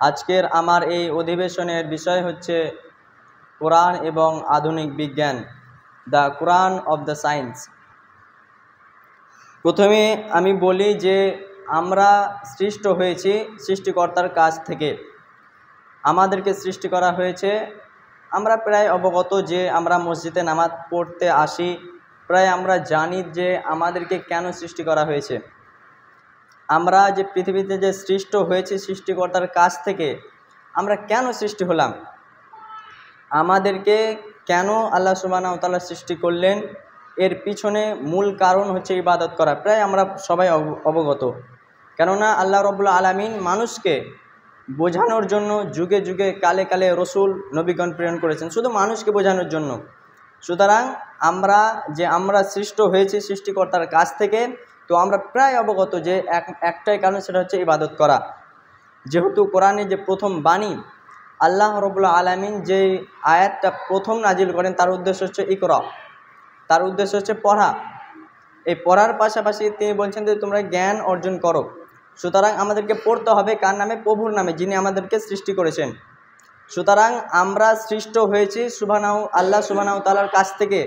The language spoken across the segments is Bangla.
আজকের আমার এই অধিবেশনের বিষয় হচ্ছে কোরআন এবং আধুনিক বিজ্ঞান, the Quran of the science. প্রথমে আমি বলি যে আমরা সৃষ্ট হয়েছি সৃষ্টিকর্তার কাছ থেকে। আমাদেরকে সৃষ্টি করা হয়েছে। আমরা প্রায় অবগত যে আমরা মসজিদে নামাজ পড়তে আসি, প্রায় আমরা জানি যে আমাদেরকে কেন সৃষ্টি করা হয়েছে। আমরা যে পৃথিবীতে যে সৃষ্ট হয়েছে সৃষ্টিকর্তার কাছ থেকে, আমরা কেন সৃষ্টি হলাম, আমাদেরকে কেন আল্লাহ সুবহানাহু ওয়া তাআলা সৃষ্টি করলেন, এর পিছনে মূল কারণ হচ্ছে ইবাদত করা। প্রায় আমরা সবাই অবগত। কেননা আল্লাহ রাব্বুল আলামিন মানুষকে বোঝানোর জন্য যুগে যুগে কালে কালে রসুল নবীগণ প্রেরণ করেছেন, শুধু মানুষকে বোঝানোর জন্য। সুতরাং আমরা সৃষ্ট হয়েছি সৃষ্টিকর্তার কাছ থেকে, তো আমরা প্রায় অবগত যে একটাই কারণ, সেটা হচ্ছে ইবাদত করা। যেহেতু কোরআনে যে প্রথম বাণী আল্লাহ রাব্বুল আলামিন যে আয়াতটা প্রথম নাজিল করেন, তার উদ্দেশ্য হচ্ছে ইকরা, তার উদ্দেশ্য হচ্ছে পড়া। এই পড়ার পাশাপাশি তিনি বলছেন যে তোমরা জ্ঞান অর্জন করো। সুতরাং আমাদেরকে পড়তে হবে কার নামে? প্রভুর নামে, যিনি আমাদেরকে সৃষ্টি করেছেন। সুতরাং আমরা সৃষ্ট হয়েছি আল্লাহ সুবহানাহু ওয়া তাআলার কাছ থেকে।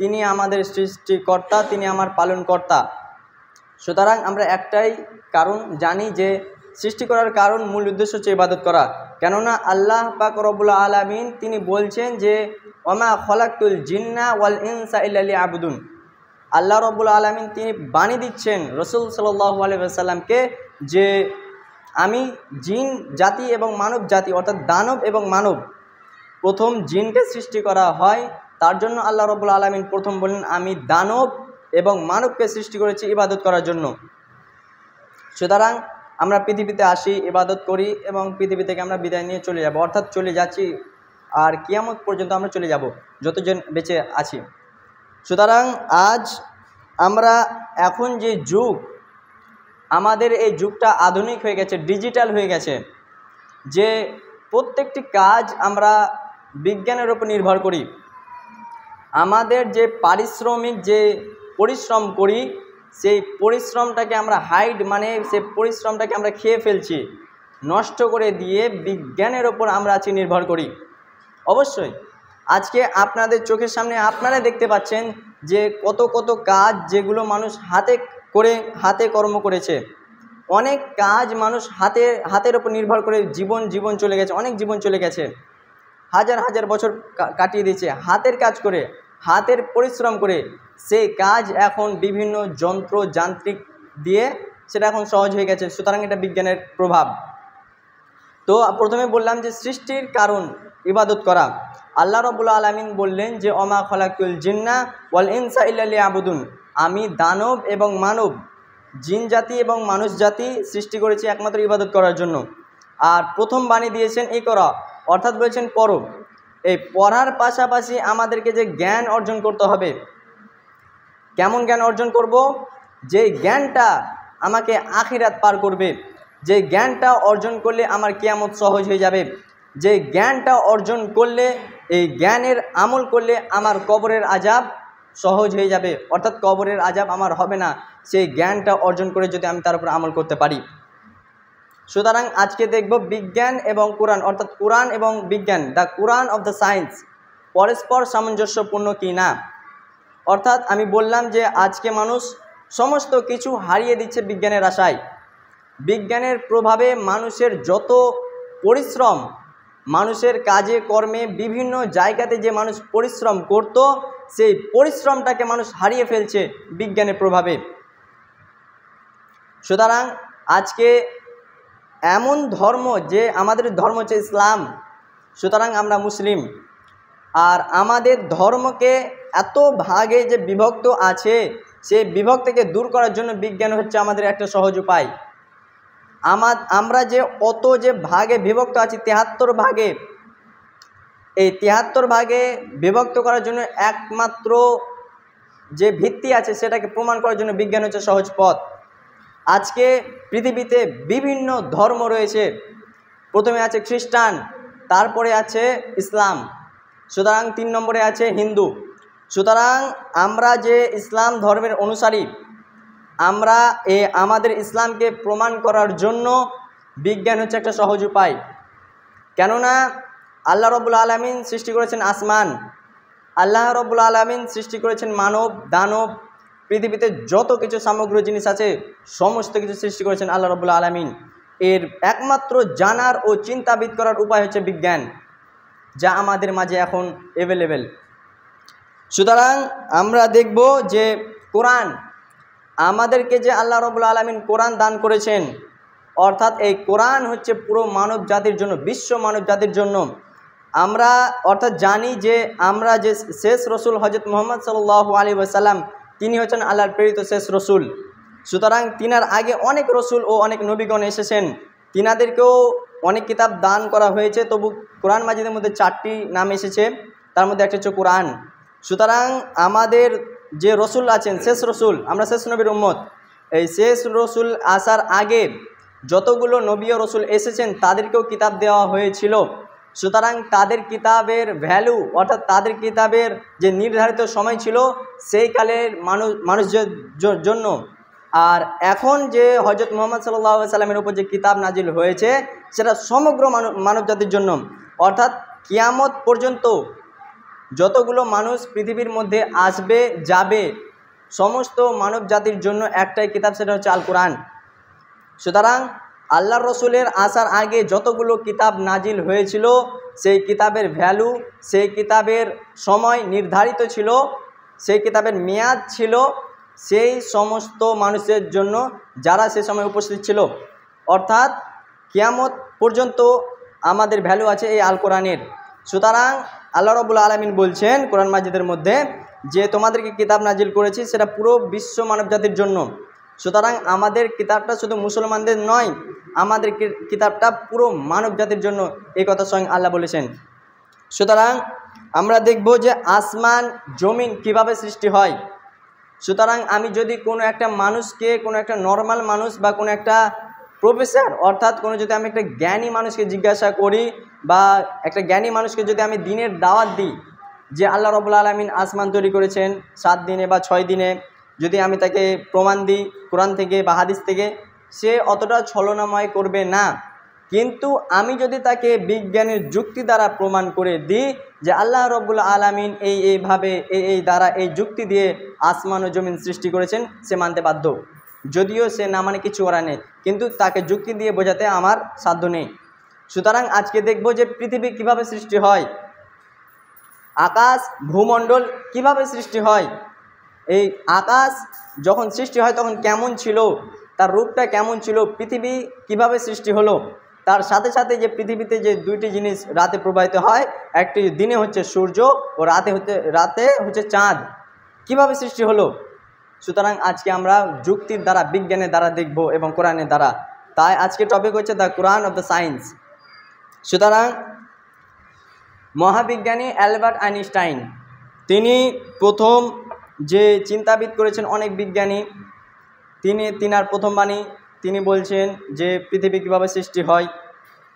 তিনি আমাদের সৃষ্টিকর্তা, তিনি আমার পালনকর্তা। সুতরাং আমরা একটাই কারণ জানি যে সৃষ্টি করার কারণ, মূল উদ্দেশ্য হচ্ছে ইবাদত করা। কেননা আল্লাহ পাক রব্বুল আলামিন তিনি বলছেন যে ওমা খলাকতুল জিন্না ওয়াল ইনসা ইল্লা লিয়াবুদুন। আল্লাহ রব্বুল আলামিন তিনি বাণী দিচ্ছেন রাসূল সাল্লাল্লাহু আলাইহি ওয়াসাল্লামকে যে আমি জিন জাতি এবং মানব জাতি, অর্থাৎ দানব এবং মানব, প্রথম জিনকে সৃষ্টি করা হয়। তার জন্য আল্লাহ রব্বুল আলামিন প্রথম বললেন আমি দানব এবং মানবকে সৃষ্টি করেছি ইবাদত করার জন্য। সুতরাং আমরা পৃথিবীতে আসি, ইবাদত করি এবং পৃথিবী থেকে আমরা বিদায় নিয়ে চলে যাব, অর্থাৎ চলে যাচ্ছি, আর কিয়ামত পর্যন্ত আমরা চলে যাব যতজন বেঁচে আছি। সুতরাং আজ আমরা এখন যে যুগ, আমাদের এই যুগটা আধুনিক হয়ে গেছে, ডিজিটাল হয়ে গেছে, যে প্রত্যেকটি কাজ আমরা বিজ্ঞানের উপর নির্ভর করি। আমাদের যে পারিশ্রমিক যে পরিশ্রম করি, সেই পরিশ্রমটাকে আমরা সেই পরিশ্রমটাকে আমরা খেয়ে ফেলছি, নষ্ট করে দিয়ে বিজ্ঞানের ওপর আমরা আজকে নির্ভর করি। অবশ্যই আজকে আপনাদের চোখের সামনে আপনারা দেখতে পাচ্ছেন যে কত কত কাজ যেগুলো মানুষ হাতে কর্ম করেছে। অনেক কাজ মানুষ হাতের ওপর নির্ভর করে জীবন চলে গেছে, অনেক জীবন চলে গেছে, হাজার হাজার বছর কাটিয়ে দিয়েছে হাতের কাজ করে, হাতের পরিশ্রম করে। সেই কাজ এখন বিভিন্ন যন্ত্র যান্ত্রিক দিয়ে সেটা এখন সহজ হয়ে গেছে। সুতরাং এটা বিজ্ঞানের প্রভাব। তো প্রথমে বললাম যে সৃষ্টির কারণ ইবাদত করা। আল্লাহ রাব্বুল আলামিন বললেন যে ওমা খলাকতুল জিন্না ওয়াল ইনসা ইল্লা লিয়াবুদুন, আমি দানব এবং মানব, জিন জাতি এবং মানুষ জাতি সৃষ্টি করেছি একমাত্র ইবাদত করার জন্য। আর প্রথম বাণী দিয়েছেন ইকরা, অর্থাৎ বলেছেন পড়ো। এই পড়ার পাশাপাশি আমাদেরকে যে জ্ঞান অর্জন করতে হবে। কেমন জ্ঞান অর্জন করব? যে জ্ঞানটা আমাকে আখিরাত পার করবে, যে জ্ঞানটা অর্জন করলে আমার কিয়ামত সহজ হয়ে যাবে, যে জ্ঞানটা অর্জন করলে, এই জ্ঞানের আমল করলে আমার কবরের আযাব সহজ হয়ে যাবে, অর্থাৎ কবরের আযাব আমার হবে না, সেই জ্ঞানটা অর্জন করে যদি আমি তার উপর আমল করতে পারি। সুতরাং আজকে দেখব বিজ্ঞান এবং কোরআন, অর্থাৎ কোরআন এবং বিজ্ঞান, the Quran of the science, পরস্পর সামঞ্জস্যপূর্ণ কি না। অর্থাৎ আমি বললাম যে আজকে মানুষ সমস্ত কিছু হারিয়ে দিচ্ছে বিজ্ঞানের আশায়। বিজ্ঞানের প্রভাবে মানুষের যত পরিশ্রম, মানুষের কাজে কর্মে বিভিন্ন জায়গাতে যে মানুষ পরিশ্রম করত, সেই পরিশ্রমটাকে মানুষ হারিয়ে ফেলছে বিজ্ঞানের প্রভাবে। সুতরাং আজকে এমন ধর্ম, যে আমাদের ধর্ম হচ্ছে ইসলাম, সুতরাং আমরা মুসলিম, আর আমাদের ধর্মকে এত ভাগে যে বিভক্ত আছে, সেই বিভক্তিকে দূর করার জন্য বিজ্ঞান হচ্ছে আমাদের একটা সহজ উপায়। আমরা যে অত যে ভাগে বিভক্ত আছি, 73 ভাগে, এই 73 ভাগে বিভক্ত করার জন্য একমাত্র যে ভিত্তি আছে সেটাকে প্রমাণ করার জন্য বিজ্ঞান হচ্ছে সহজ পথ। আজকে পৃথিবীতে বিভিন্ন ধর্ম রয়েছে। প্রথমে আছে খ্রিস্টান, তারপরে আছে ইসলাম, সুতরাং 3 নম্বরে আছে হিন্দু। সুতরাং আমরা যে ইসলাম ধর্মের অনুসারী, আমরা আমাদের ইসলামকে প্রমাণ করার জন্য বিজ্ঞান হচ্ছে একটা সহজ উপায়। কেননা আল্লাহ রব্বুল আলামিন সৃষ্টি করেছেন আসমান, আল্লাহ রব্বুল আলামিন সৃষ্টি করেছেন মানব দানব, পৃথিবীতে যত কিছু সামগ্রী জিনিস আছে সমস্ত কিছু সৃষ্টি করেছেন আল্লাহ রব্বুল আলামিন। এর একমাত্র জানার ও চিন্তাবিদ করার উপায় হচ্ছে বিজ্ঞান, যা আমাদের মাঝে এখন অ্যাভেলেবেল। সুতরাং আমরা দেখব যে কোরআন আমাদেরকে যে আল্লাহ রব্বুল আলামিন কোরআন দান করেছেন, অর্থাৎ এই কোরআন হচ্ছে পুরো মানব জাতির জন্য, বিশ্ব মানব জাতির জন্য। আমরা অর্থাৎ জানি যে আমরা যে শেষ রসুল হজরত মুহাম্মদ সাল্লাল্লাহু আলাইহি ওয়াসাল্লাম, তিনি হচ্ছেন আল্লাহর প্রেরিত শেষ রসুল। সুতরাং তিনার আগে অনেক রসুল ও অনেক নবীগণ এসেছেন, তিনাদেরকেও অনেক কিতাব দান করা হয়েছে, তবু কোরআন মাজিদের মধ্যে 4টি নাম এসেছে, তার মধ্যে একটা হচ্ছে কোরআন। সুতরাং আমাদের যে রসুল আছেন শেষ রসুল, আমরা শেষ নবীর উম্মত, এই শেষ রসুল আসার আগে যতগুলো নবী ও রসুল এসেছেন তাদেরকেও কিতাব দেওয়া হয়েছিল। সুতরাং তাদের কিতাবের ভ্যালু, অর্থাৎ তাদের কিতাবের যে নির্ধারিত সময় ছিল সেই কালের মানুষের জন্য, আর এখন যে হজরত মুহাম্মদ সাল্লাল্লাহু আলাইহি সাল্লামের উপর যে কিতাব নাজিল হয়েছে সেটা সমগ্র মানব জাতির জন্য। অর্থাৎ কিয়ামত পর্যন্ত যতগুলো মানুষ পৃথিবীর মধ্যে আসবে যাবে সমস্ত মানব জাতির জন্য একটাই কিতাব, সেটা হচ্ছে আল কোরআন। সুতরাং আল্লাহর রসুলের আসার আগে যতগুলো কিতাব নাজিল হয়েছিল সেই কিতাবের ভ্যালু, সেই কিতাবের সময় নির্ধারিত ছিল, সেই কিতাবের মেয়াদ ছিল সেই সমস্ত মানুষের জন্য যারা সে সময় উপস্থিত ছিল। অর্থাৎ কিয়ামত পর্যন্ত আমাদের ভ্যালু আছে এই আল কোরআনের। সুতরাং আল্লাহ রাব্বুল আলামিন বলছেন কোরআন মাজিদের মধ্যে যে তোমাদেরকে কিতাব নাজিল করেছি সেটা পুরো বিশ্ব মানব জাতির জন্য। সুতরাং আমাদের কিতাবটা শুধু মুসলমানদের নয়, আমাদের কিতাবটা পুরো মানব জাতির জন্য, এই কথা স্বয়ং আল্লাহ বলেছেন। সুতরাং আমরা দেখব যে আসমান জমিন কিভাবে সৃষ্টি হয়। সুতরাং আমি যদি কোনো একটা মানুষকে, কোনো একটা নর্মাল মানুষ বা কোনো একটা প্রফেসর, অর্থাৎ কোনো যদি আমি একটা জ্ঞানী মানুষকে জিজ্ঞাসা করি বা একটা জ্ঞানী মানুষকে যদি আমি দিনের দাওয়াত দিই যে আল্লাহ রাব্বুল আলামিন আসমান তৈরি করেছেন 7 দিনে বা 6 দিনে, যদি আমি তাকে প্রমাণ দিই কোরআন থেকে বা হাদিস থেকে, সে অতটা ছলনাময় করবে না। কিন্তু আমি যদি তাকে বিজ্ঞানের যুক্তি দ্বারা প্রমাণ করে দিই যে আল্লাহ রাব্বুল আলামিন এইভাবে এই দ্বারা এই যুক্তি দিয়ে আসমান ও জমিন সৃষ্টি করেছেন, সে মানতে বাধ্য, যদিও সে না মানে কিছু করার নেই, কিন্তু তাকে যুক্তি দিয়ে বোঝাতে আমার সাধ্য নেই। সুতরাং আজকে দেখব যে পৃথিবী কিভাবে সৃষ্টি হয়, আকাশ ভূমণ্ডল কিভাবে সৃষ্টি হয়, এই আকাশ যখন সৃষ্টি হয় তখন কেমন ছিল, তার রূপটা কেমন ছিল, পৃথিবী কিভাবে সৃষ্টি হলো, তার সাথে সাথে যে পৃথিবীতে যে দুইটি জিনিস রাতে প্রবাহিত হয়, একটি দিনে হচ্ছে সূর্য ও রাতে হচ্ছে চাঁদ, কিভাবে সৃষ্টি হলো। সুতরাং আজকে আমরা যুক্তির দ্বারা, বিজ্ঞানের দ্বারা দেখব এবং কোরআনের দ্বারা। তাই আজকে টপিক হচ্ছে the Quran of the science. সুতরাং মহাবিজ্ঞানী অ্যালবার্ট আইনস্টাইন, তিনি প্রথম যে চিন্তাবিদ করেছেন অনেক বিজ্ঞানী, তিনার প্রথম বাণী, তিনি বলছেন যে পৃথিবী কীভাবে সৃষ্টি হয়।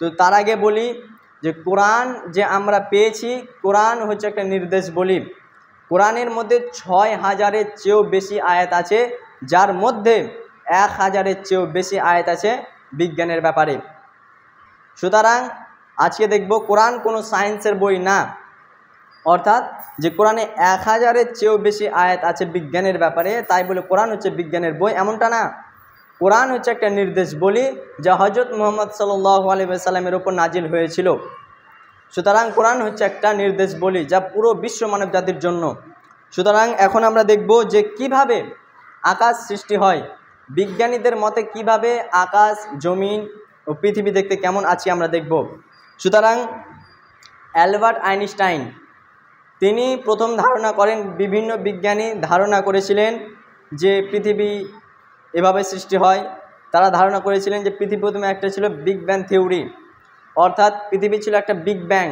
তো তার আগে বলি যে কোরআন যে আমরা পেয়েছি, কোরআন হচ্ছে একটা নির্দেশ বলি। কোরআনের মধ্যে 6000-এর চেয়েও বেশি আয়াত আছে, যার মধ্যে 1000-এর চেয়েও বেশি আয়াত আছে বিজ্ঞানের ব্যাপারে। সুতরাং আজকে দেখব কোরআন কোনো সায়েন্সের বই না, অর্থাৎ যে কোরআনে 1000-এর চেয়েও বেশি আয়াত আছে বিজ্ঞানের ব্যাপারে, তাই বলে কোরআন হচ্ছে বিজ্ঞানের বই এমনটা না। কোরআন হচ্ছে একটা নির্দেশ বলি যা হজরত মুহাম্মদ সাল্লাল্লাহু আলাইহি ওয়াসাল্লামের উপর নাজিল হয়েছিল। সুতরাং কোরআন হচ্ছে একটা নির্দেশ বলি যা পুরো বিশ্ব মানব জাতির জন্য। সুতরাং এখন আমরা দেখব যে কিভাবে আকাশ সৃষ্টি হয়, বিজ্ঞানীদের মতে কিভাবে আকাশ জমিন ও পৃথিবী দেখতে কেমন আছে আমরা দেখব। সুতরাং অ্যালবার্ট আইনস্টাইন তিনি প্রথম ধারণা করেন, বিভিন্ন বিজ্ঞানী ধারণা করেছিলেন যে পৃথিবী এভাবে সৃষ্টি হয়। তারা ধারণা করেছিলেন যে পৃথিবী প্রথমে একটা ছিল বিগ ব্যাং থিওরি, অর্থাৎ পৃথিবী ছিল একটা বিগ ব্যাং,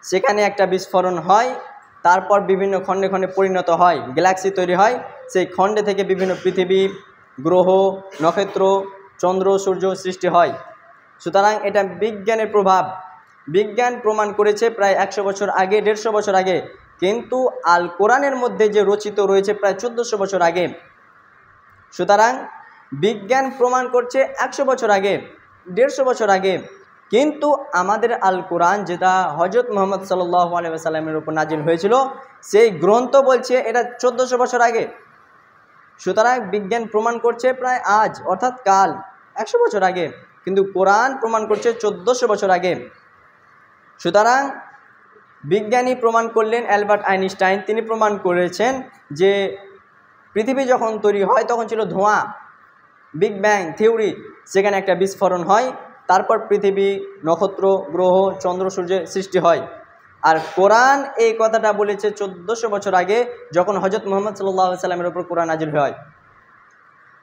সেখানে একটা বিস্ফোরণ হয়, তারপর বিভিন্ন খণ্ডে খণ্ডে পরিণত হয়, গ্যালাক্সি তৈরি হয়, সেই খণ্ডে থেকে বিভিন্ন পৃথিবী, গ্রহ, নক্ষত্র, চন্দ্র, সূর্য সৃষ্টি হয়। সুতরাং এটা বিজ্ঞানের প্রভাব। বিজ্ঞান প্রমাণ করেছে প্রায় 100 বছর আগে, 150 বছর আগে, কিন্তু আল কোরআনের মধ্যে যে রচিত রয়েছে প্রায় 1400 বছর আগে। সুতরাং বিজ্ঞান প্রমাণ করছে 100 বছর আগে, 150 বছর আগে। কিন্তু আমাদের আল কোরআন, যেটা হজরত মুহাম্মদ সাল্লাল্লাহু আলাইহি ওয়াসাল্লামের উপর নাজিল হয়েছিল, সেই গ্রন্থ বলছে এটা 1400 বছর আগে। সুতরাং বিজ্ঞান প্রমাণ করছে প্রায় আজ অর্থাৎ কাল 100 বছর আগে, কিন্তু কোরআন প্রমাণ করছে 1400 বছর আগে। সুতরাং বিজ্ঞানী প্রমাণ করলেন, অ্যালবার্ট আইনস্টাইন, তিনি প্রমাণ করেছেন যে পৃথিবী যখন তৈরি হয় তখন ছিল ধোঁয়া, বিগ ব্যাং থিওরি, সেখানে একটা বিস্ফোরণ হয়, তারপর পৃথিবী, নক্ষত্র, গ্রহ, চন্দ্র, সূর্যের সৃষ্টি হয়। আর কোরআন এই কথাটা বলেছে 1400 বছর আগে, যখন হজরত মুহাম্মদ সাল্লাল্লাহু আলাইহি ওয়াসাল্লামের উপর কোরআন নাজিল হয়।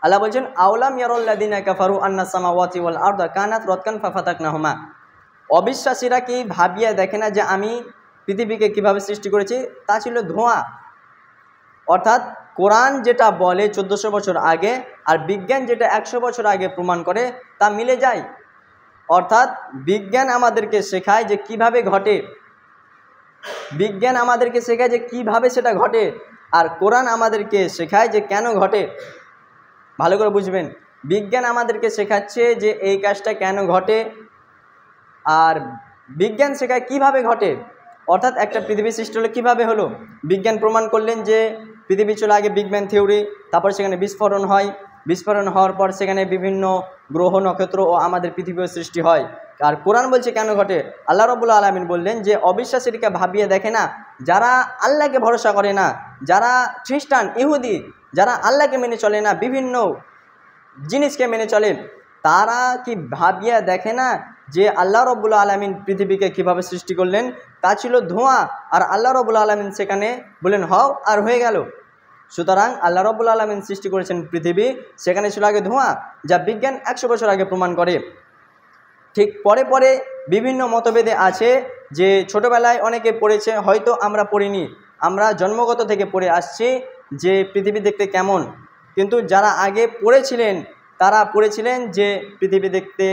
আল্লাহ বলছেন, আওলাম ইয়ারাল্লাযিনা কাফারু আন্নাস সামাওয়াতি ওয়াল আরদা কানাত রাতকান ফাফাতাকনাহুমা। অবিশ্বাসীরা কি ভাবিয়া দেখে না যে আমি পৃথিবীকে কিভাবে সৃষ্টি করেছি? তা ছিল ধোঁয়া। অর্থাৎ কোরআন যেটা বলে 1400 বছর আগে আর বিজ্ঞান যেটা 100 বছর আগে প্রমাণ করে, তা মিলে যায়। অর্থাৎ বিজ্ঞান আমাদেরকে শেখায় যে কিভাবে ঘটে, বিজ্ঞান আমাদেরকে শেখায় যে কিভাবে সেটা ঘটে, আর কোরআন আমাদেরকে শেখায় যে কেন ঘটে। ভালো করে বুঝবেন, বিজ্ঞান আমাদেরকে শেখাচ্ছে যে এই কাজটা কেন ঘটে, আর বিজ্ঞান শেখায় কিভাবে ঘটে। অর্থাৎ একটা পৃথিবী সৃষ্টি হলে কীভাবে হলো, বিজ্ঞান প্রমাণ করলেন যে পৃথিবী ছিল আগে বিগ ব্যাং থিওরি, তারপর সেখানে বিস্ফোরণ হয়, বিস্ফোরণ হওয়ার পর সেখানে বিভিন্ন গ্রহ, নক্ষত্র ও আমাদের পৃথিবীর সৃষ্টি হয়। আর কোরআন বলছে কেন ঘটে। আল্লাহ রাব্বুল আলামিন বললেন যে অবিশ্বাসীরা ভাবিয়ে দেখে না, যারা আল্লাহকে ভরসা করে না, যারা খ্রিস্টান, ইহুদি, যারা আল্লাহকে মেনে চলে না, বিভিন্ন জিনিসকে মেনে চলে, তারা কি ভাবিয়া দেখে না যে আল্লাহ রাব্বুল আলামিন পৃথিবীকে কিভাবে সৃষ্টি করলেন? তা ছিল ধোঁয়া, আর আল্লাহ রাব্বুল আলামিন সেখানে বলেন হও, আর হয়ে গেল। সুতরাং আল্লাহ রাব্বুল আলামিন সৃষ্টি করেছেন পৃথিবী, সেখানে ছিল আগে ধোঁয়া, যা বিজ্ঞান 100 বছর আগে প্রমাণ করে। ঠিক পরে পরে বিভিন্ন মতভেদে আছে, যে ছোটোবেলায় অনেকে পড়েছে, হয়তো আমরা পড়িনি, আমরা জন্মগত থেকে পড়ে আসছি যে পৃথিবী দেখতে কেমন। কিন্তু যারা আগে পড়েছিলেন তারা পড়েছিলেন যে পৃথিবী দেখতে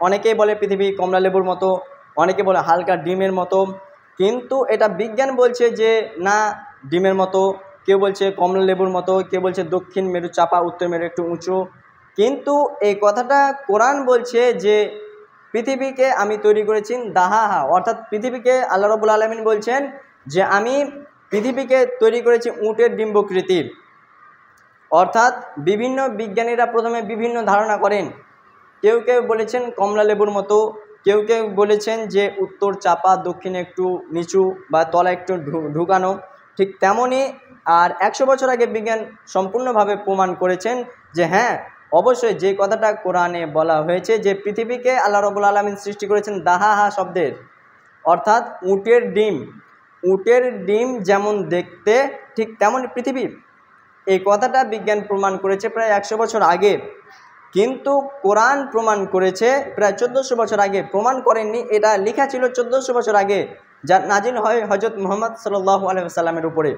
অনেকেই বলে পৃথিবী কমলা লেবুর মতো, অনেকে বলে হালকা ডিমের মতো, কিন্তু এটা বিজ্ঞান বলছে যে না ডিমের মতো, কেউ বলছে কমলা লেবুর মতো, কেউ বলছে দক্ষিণ মেরু চাপা, উত্তর মেরু একটু উঁচু। কিন্তু এই কথাটা কোরআন বলছে যে পৃথিবীকে আমি তৈরি করেছি দাহাহা, অর্থাৎ পৃথিবীকে আল্লাহ রাব্বুল আলামিন বলছেন যে আমি পৃথিবীকে তৈরি করেছি উটের ডিম্বকৃতি। অর্থাৎ বিভিন্ন বিজ্ঞানীরা প্রথমে বিভিন্ন ধারণা করেন, কেউ কেউ বলেছেন কমলা লেবুর মতো, কেউ কেউ বলেছেন যে উত্তর চাপা, দক্ষিণে একটু নিচু বা তলা একটু ঢুকানো, ঠিক তেমনই। আর 100 বছর আগে বিজ্ঞান সম্পূর্ণভাবে প্রমাণ করেছেন যে হ্যাঁ অবশ্যই যে কথাটা কোরআনে বলা হয়েছে যে পৃথিবীকে আল্লাহ রাব্বুল আলামিন সৃষ্টি করেছেন দাহাহা শব্দের, অর্থাৎ উটের ডিম। উটের ডিম যেমন দেখতে ঠিক তেমনই পৃথিবী। এই কথাটা বিজ্ঞান প্রমাণ করেছে প্রায় 100 বছর আগে, কিন্তু কোরআন প্রমাণ করেছে প্রায় 1400 বছর আগে। প্রমাণ করেননি, এটা লেখা ছিল 1400 বছর আগে, যা নাজিল হয় হজরত মুহাম্মদ সাল্লাল্লাহু আলাইহি ওয়াসাল্লামের উপরে।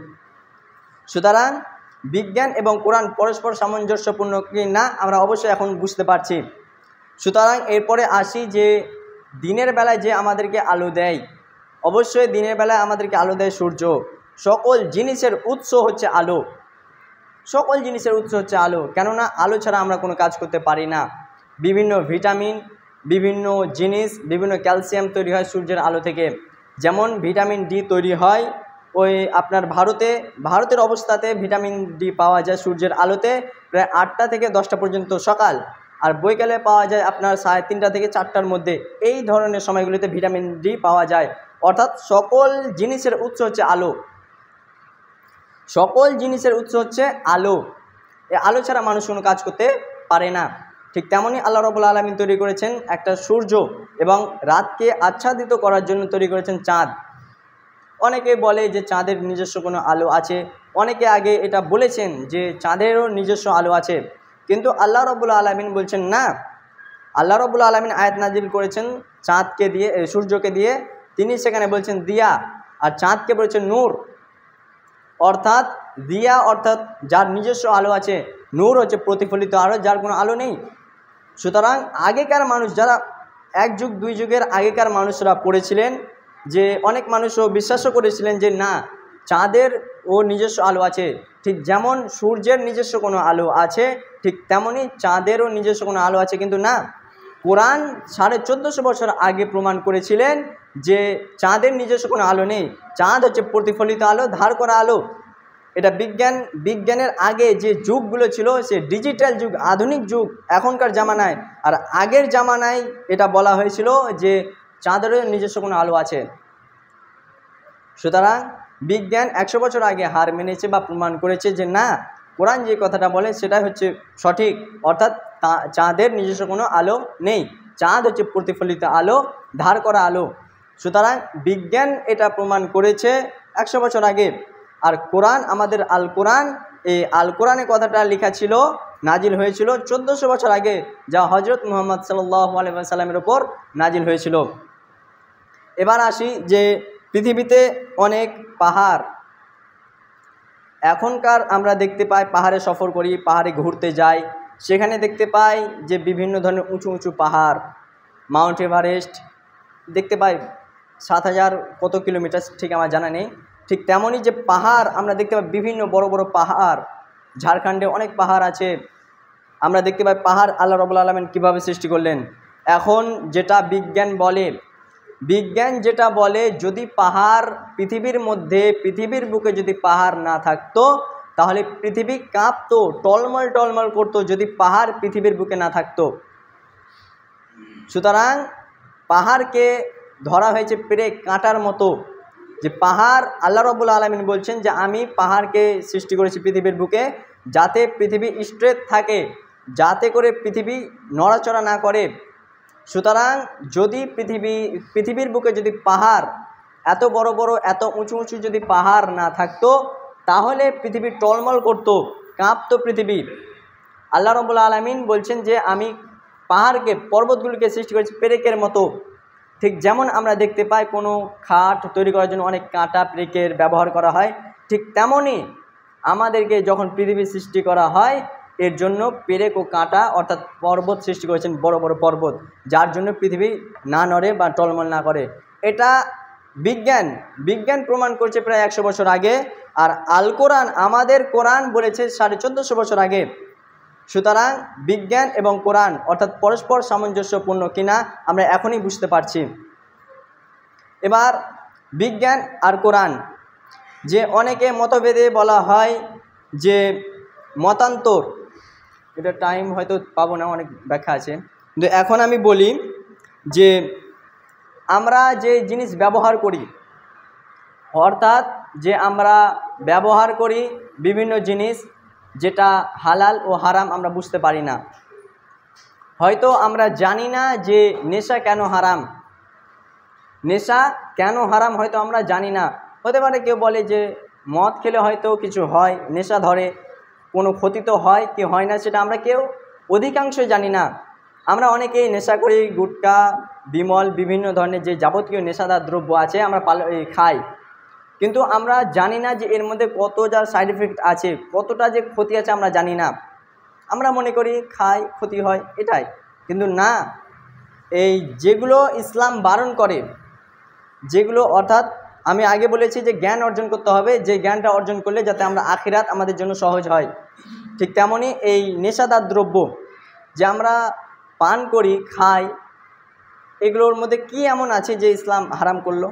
সুতরাং বিজ্ঞান এবং কোরআন পরস্পর সামঞ্জস্যপূর্ণ কি না আমরা অবশ্যই এখন বুঝতে পারছি। সুতরাং এরপরে আসি যে দিনের বেলায় যে আমাদেরকে আলো দেয়, অবশ্যই দিনের বেলায় আমাদেরকে আলো দেয় সূর্য। সকল জিনিসের উৎস হচ্ছে আলো, সকল জিনিসের উৎস হচ্ছে আলো, কেননা আলো ছাড়া আমরা কোনো কাজ করতে পারি না। বিভিন্ন ভিটামিন, বিভিন্ন জিনিস, বিভিন্ন ক্যালসিয়াম তৈরি হয় সূর্যের আলো থেকে। যেমন ভিটামিন ডি তৈরি হয় ওই আপনার ভারতের অবস্থাতে ভিটামিন ডি পাওয়া যায় সূর্যের আলোতে প্রায় 8টা থেকে 10টা পর্যন্ত সকাল, আর বৈকালে পাওয়া যায় আপনার 3:30 থেকে 4টার মধ্যে। এই ধরনের সময়গুলিতে ভিটামিন ডি পাওয়া যায়। অর্থাৎ সকল জিনিসের উৎস হচ্ছে আলো, সকল জিনিসের উৎস হচ্ছে আলো। এই আলো ছাড়া মানুষ কোনো কাজ করতে পারে না। ঠিক তেমনই আল্লাহ রাব্বুল আলামিন তৈরি করেছেন একটা সূর্য, এবং রাতকে আচ্ছাদিত করার জন্য তৈরি করেছেন চাঁদ। অনেকে বলে যে চাঁদের নিজস্ব কোনো আলো আছে, অনেকে আগে এটা বলেছেন যে চাঁদেরও নিজস্ব আলো আছে, কিন্তু আল্লাহ রাব্বুল আলামিন বলছেন না। আল্লাহ রাব্বুল আলামিন আয়াত নাজিল করেছেন চাঁদকে দিয়ে, সূর্যকে দিয়ে, তিনি সেখানে বলছেন দিয়া, আর চাঁদকে বলেছেন নূর। অর্থাৎ দিয়া অর্থাৎ যার নিজস্ব আলো আছে, নূর হচ্ছে প্রতিফলিত আলো, যার কোনো আলো নেই। সুতরাং আগেকার মানুষ, যারা 1 যুগ 2 যুগের আগেকার মানুষরা পড়েছিলেন, যে অনেক মানুষও বিশ্বাসও করেছিলেন যে না চাঁদের ও নিজস্ব আলো আছে। ঠিক যেমন সূর্যের নিজস্ব কোনো আলো আছে, ঠিক তেমনই চাঁদেরও নিজস্ব কোনো আলো আছে, কিন্তু না, কোরআন 1450 বছর আগে প্রমাণ করেছিলেন যে চাঁদের নিজস্ব কোনো আলো নেই, চাঁদ হচ্ছে প্রতিফলিত আলো, ধার করা আলো। এটা বিজ্ঞানের আগে যে যুগগুলো ছিল সে ডিজিটাল যুগ, আধুনিক যুগ এখনকার জামানায়। আর আগের জামানায় এটা বলা হয়েছিল যে চাঁদেরও নিজস্ব কোনো আলো আছে। সুতরাং বিজ্ঞান 100 বছর আগে হার মেনেছে বা প্রমাণ করেছে যে না, কোরআন যে কথাটা বলে সেটাই হচ্ছে সঠিক, অর্থাৎ চাঁদের নিজস্ব কোনো আলো নেই, চাঁদ হচ্ছে প্রতিফলিত আলো, ধার করা আলো। সুতরাং বিজ্ঞান এটা প্রমাণ করেছে 100 বছর আগে। আর কোরআন, আমাদের আল কোরআন, এই আল কোরআনে কথাটা লেখা ছিল, নাজিল হয়েছিল 1400 বছর আগে, যা হজরত মুহাম্মদ সাল্লাল্লাহু আলাইহি ওয়াসাল্লামের ওপর নাজিল হয়েছিল। এবার আসি যে পৃথিবীতে অনেক পাহাড়, এখনকার আমরা দেখতে পাই, পাহাড়ে সফর করি, পাহাড়ে ঘুরতে যাই, সেখানে দেখতে পাই যে বিভিন্ন ধরনের উঁচু উঁচু পাহাড়, মাউন্ট এভারেস্ট দেখতে পাই 7000 কত কিলোমিটার ঠিক আমার জানা নেই। ঠিক তেমনই যে পাহাড় আমরা দেখতে পাই, বিভিন্ন বড় বড় পাহাড়, ঝাড়খণ্ডে অনেক পাহাড় আছে। আমরা দেখতে পাই পাহাড় আল্লাহ রাব্বুল আলামিন কীভাবে সৃষ্টি করলেন। এখন যেটা বিজ্ঞান যেটা বলে যদি পাহাড় পৃথিবীর মধ্যে, পৃথিবীর বুকে যদি পাহাড় না থাকতো তাহলে পৃথিবী কাঁপতো, টলমল টলমল করতো যদি পাহাড় পৃথিবীর বুকে না থাকতো। সুতরাং পাহাড়কে ধরা হয়েছে পেরেক কাঁটার মতো, যে পাহাড় আল্লাহ রাব্বুল আলামিন বলছেন যে আমি পাহাড়কে সৃষ্টি করেছি পৃথিবীর বুকে যাতে পৃথিবী স্ট্রেট থাকে, যাতে করে পৃথিবী নড়াচড়া না করে। সুতরাং যদি পৃথিবীর বুকে যদি পাহাড়, এত বড় বড় এত উঁচু উঁচু যদি পাহাড় না থাকতো তাহলে পৃথিবী টলমল করতো, কাঁপতো পৃথিবী। আল্লাহ রাব্বুল আলামিন বলছেন যে আমি পাহাড়কে, পর্বতগুলিকে সৃষ্টি করেছি পেরেকের মতো। ঠিক যেমন আমরা দেখতে পাই কোনো খাট তৈরি করার জন্য অনেক কাঁটা পেরেকের ব্যবহার করা হয়, ঠিক তেমনই আমাদেরকে যখন পৃথিবী সৃষ্টি করা হয় এর জন্য পেরেক ও কাঁটা অর্থাৎ পর্বত সৃষ্টি করেছেন, বড় বড় পর্বত, যার জন্য পৃথিবী না নড়ে বা টলমল না করে। এটা বিজ্ঞান প্রমাণ করছে প্রায় 100 বছর আগে। আর আল কোরআন, আমাদের কোরআন বলেছে 1450 বছর আগে। সুতরাং বিজ্ঞান এবং কোরআন অর্থাৎ পরস্পর সামঞ্জস্যপূর্ণ কিনা আমরা এখনই বুঝতে পারছি। এবার বিজ্ঞান আর কোরআন, যে অনেকে মতভেদে বলা হয় যে মতান্তর, এটা টাইম হয়তো পাবো না, অনেক ব্যাখ্যা আছে, কিন্তু এখন আমি বলি যে আমরা যে জিনিস ব্যবহার করি, অর্থাৎ যে আমরা ব্যবহার করি বিভিন্ন জিনিস যেটা হালাল ও হারাম আমরা বুঝতে পারি না। হয়তো আমরা জানি না যে নেশা কেন হারাম, হয়তো আমরা জানি না। হতে পারে কেউ বলে যে মদ খেলে হয়তো কিছু হয়, নেশা ধরে, কোনো ক্ষতি তো হয় কি হয় না সেটা আমরা কেউ অধিকাংশ জানি না। আমরা অনেকেই নেশা করি, গুটকা, বিমল, বিভিন্ন ধরনের যে যাবতীয় নেশাদার দ্রব্য আছে আমরা খাই, কিন্তু আমরা জানি না যে এর মধ্যে কত যা সাইড এফেক্ট আছে, কতটা যে ক্ষতি আছে আমরা জানি না। আমরা মনে করি খাই, ক্ষতি হয়, এটাই। কিন্তু না, এই যেগুলো ইসলাম বারণ করে, যেগুলো অর্থাৎ আমি আগে বলেছি যে জ্ঞান অর্জন করতে হবে, যে জ্ঞানটা অর্জন করলে যাতে আমরা আখিরাত আমাদের জন্য সহজ হয়। ঠিক তেমনই এই নেশাদার দ্রব্য যে আমরা পান করি, খাই, এগুলোর মধ্যে কি এমন আছে যে ইসলাম হারাম করলো?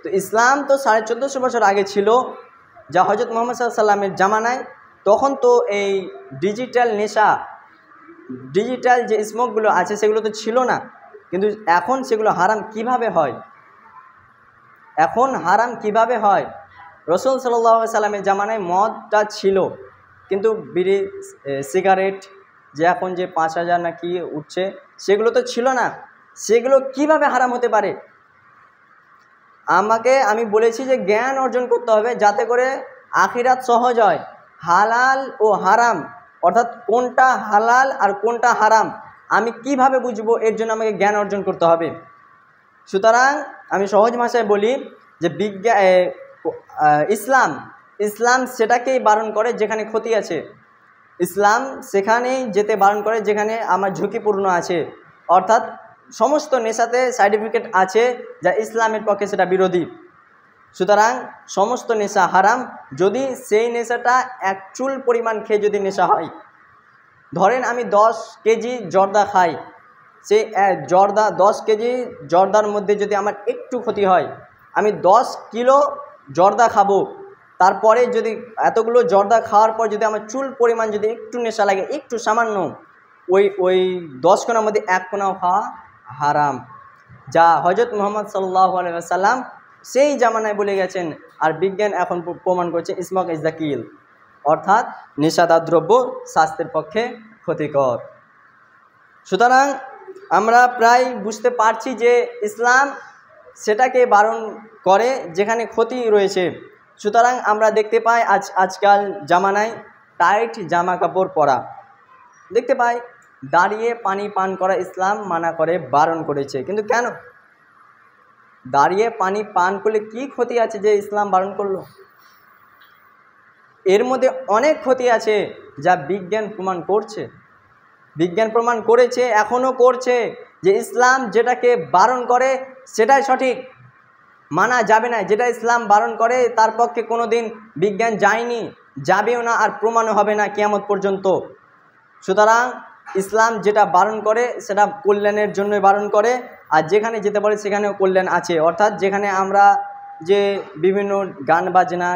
তো ইসলাম তো 1450 বছর আগে ছিল, যা হজরত মুহাম্মদ সাল্লাল্লাহু আলাইহি ওয়াসাল্লামের জামানায়, তখন তো এই ডিজিটাল নেশা, ডিজিটাল যে স্মোকগুলো আছে সেগুলো তো ছিল না। কিন্তু এখন সেগুলো হারাম কিভাবে হয়? রাসূল সাল্লাল্লাহু আলাইহি ওয়াসাল্লামের জামানায় মদটা ছিল, কিন্তু বিড়ি, সিগারেট যে এখন যে 5000 না কি উঠছে সেগুলো তো ছিল না। সেগুলো কিভাবে হারাম হতে পারে? আমি বলেছি যে জ্ঞান অর্জন করতে হবে যাতে করে আখিরাত সহজ হয়। হালাল ও হারাম অর্থাৎ কোনটা হালাল আর কোনটা হারাম আমি কিভাবে বুঝবো, এর জন্য আমাকে জ্ঞান অর্জন করতে হবে। সুতরাং আমি সহজ ভাষায় বলি যে ইসলাম সেটাকেই বারণ করে যেখানে ক্ষতি আছে, ইসলাম সেখানেই যেতে বারণ করে যেখানে আমার ঝুঁকিপূর্ণ আছে, অর্থাৎ সমস্ত নেশাতে সাইড এফেক্ট আছে যা ইসলামের পক্ষে সেটা বিরোধী। সুতরাং সমস্ত নেশা হারাম যদি সেই নেশাটা এক চুল পরিমাণ খেয়ে যদি নেশা হয়। ধরেন আমি 10 কেজি জর্দা খাই, সেই জর্দা 10 কেজি জর্দার মধ্যে যদি আমার একটু ক্ষতি হয়, আমি 10 কিলো জর্দা খাবো, তারপরে যদি এতগুলো জর্দা খাওয়ার পর যদি আমার চুল পরিমাণ যদি একটু নেশা লাগে, একটু সামান্য, ওই 10 কোনার মধ্যে 1 কোনাও খাওয়া হারাম, যা হজরত মুহাম্মদ সাল্লাল্লাহু আলাইহি ওয়াসাল্লাম সেই জামানায় বলে গেছেন। আর বিজ্ঞান এখন প্রমাণ করছে স্মোক ইজ দ্য কিল, অর্থাৎ নেশাদার দ্রব্য স্বাস্থ্যের পক্ষে ক্ষতিকর। সুতরাং আমরা প্রায় বুঝতে পারছি যে ইসলাম সেটাকে বারণ করে যেখানে ক্ষতি রয়েছে। সুতরাং আমরা দেখতে পাই আজকাল জামানায় টাইট জামা কাপড় পরা দেখতে পাই, দাঁড়িয়ে পানি পান করা ইসলাম মানা করে, বারণ করেছে। কিন্তু কেন? দাঁড়িয়ে পানি পান করলে কি ক্ষতি আছে যে ইসলাম বারণ করলো? এর মধ্যে অনেক ক্ষতি আছে যা বিজ্ঞান প্রমাণ করছে, বিজ্ঞান প্রমাণ করেছে, এখনও করছে, যে ইসলাম যেটাকে বারণ করে সেটাই সঠিক, মানা যাবে না। যেটা ইসলাম বারণ করে তার পক্ষে কোনো দিন বিজ্ঞান যায়নি, যাবেও না, আর প্রমাণও হবে না কিয়ামত পর্যন্ত। সুতরাং ইসলাম যেটা বারণ করে সেটা কল্যাণের জন্যই বারণ করে, আর যেখানে যেতে পারে সেখানেও কল্যাণ আছে। অর্থাৎ যেখানে আমরা যে বিভিন্ন গান বাজনা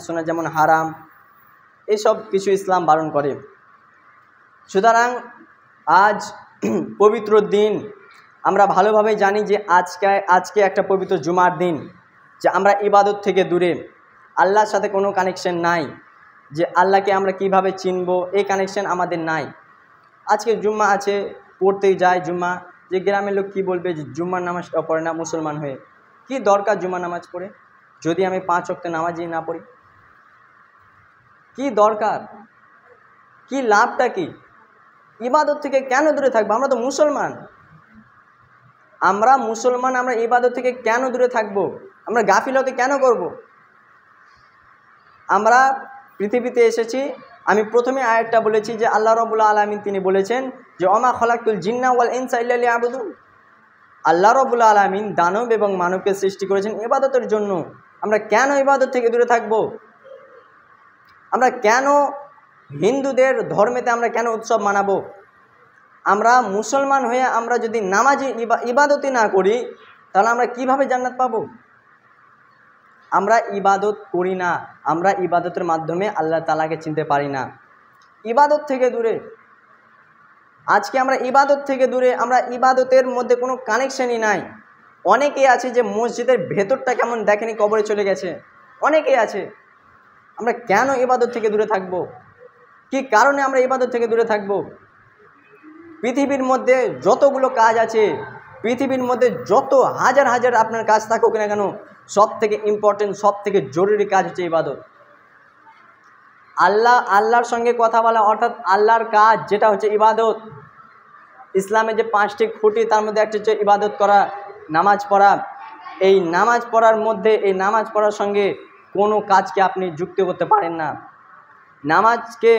শোনা যেমন হারাম, এইসব কিছু ইসলাম বারণ করে। সুতরাং আজ পবিত্র দিন, আমরা ভালোভাবে জানি যে আজকে একটা পবিত্র জুমার দিন, যে আমরা ইবাদত থেকে দূরে, আল্লাহর সাথে কোনো কানেকশন নাই, যে আল্লাহকে আমরা কিভাবে চিনব এই কানেকশন আমাদের নাই। আজকে জুম্মা আছে, পড়তে যায় জুম্মা, যে গ্রামের লোক কি বলবে যে জুম্মার নামাজটা পড়ে না মুসলমান হয়ে, কি দরকার জুম্মা নামাজ পড়ে যদি আমি 5 ওয়াক্ত নামাজই না পড়ি? কি দরকার? কি লাভটা কি? ইবাদত থেকে কেন দূরে থাকবো? আমরা তো মুসলমান, আমরা ইবাদত থেকে কেন দূরে থাকবো? আমরা গাফিলতি কেন করব? আমরা পৃথিবীতে এসেছি, আমি প্রথমে আয়াতটা বলেছি যে আল্লাহ রাব্বুল আলামিন তিনি বলেছেন যে ওমা খালাকতুল জিন্না ওয়াল ইনসা ইল্লা লিয়াবুদুন। আল্লাহ রাব্বুল আলামিন দানব এবং মানবকে সৃষ্টি করেছেন ইবাদতের জন্য। আমরা কেন ইবাদত থেকে দূরে থাকব? আমরা কেন হিন্দুদের ধর্মেতে আমরা কেন উৎসব মানাবো? আমরা মুসলমান হয়ে আমরা যদি নামাজি ইবাদতই না করি তাহলে আমরা কিভাবে জান্নাত পাবো? আমরা ইবাদত করি না, আমরা ইবাদতের মাধ্যমে আল্লাহ তাআলাকে চিনতে পারি না। ইবাদত থেকে দূরে, আজকে আমরা ইবাদত থেকে দূরে, আমরা ইবাদতের মধ্যে কোনো কানেকশনই নাই। অনেকেই আছে যে মসজিদের ভেতরটা কেমন দেখেনি, কবরে চলে গেছে, অনেকেই আছে। আমরা কেন ইবাদত থেকে দূরে থাকব? কি কারণে আমরা ইবাদত থেকে দূরে থাকব? পৃথিবীর মধ্যে যতগুলো কাজ আছে, পৃথিবীর মধ্যে যত হাজার হাজার আপনার কাজ থাকুক না কেন, সব থেকে ইম্পর্টেন্ট, সব থেকে জরুরি কাজ হচ্ছে ইবাদত। আল্লাহর সঙ্গে কথা বলা, অর্থাৎ আল্লাহর কাজ যেটা হচ্ছে ইবাদত। ইসলামে যে 5টি খুঁটি তার মধ্যে একটা হচ্ছে ইবাদত করা, নামাজ পড়া। এই নামাজ পড়ার মধ্যে, এই নামাজ পড়ার সঙ্গে কোনো কাজকে আপনি যুক্ত করতে পারেন না। নামাজকে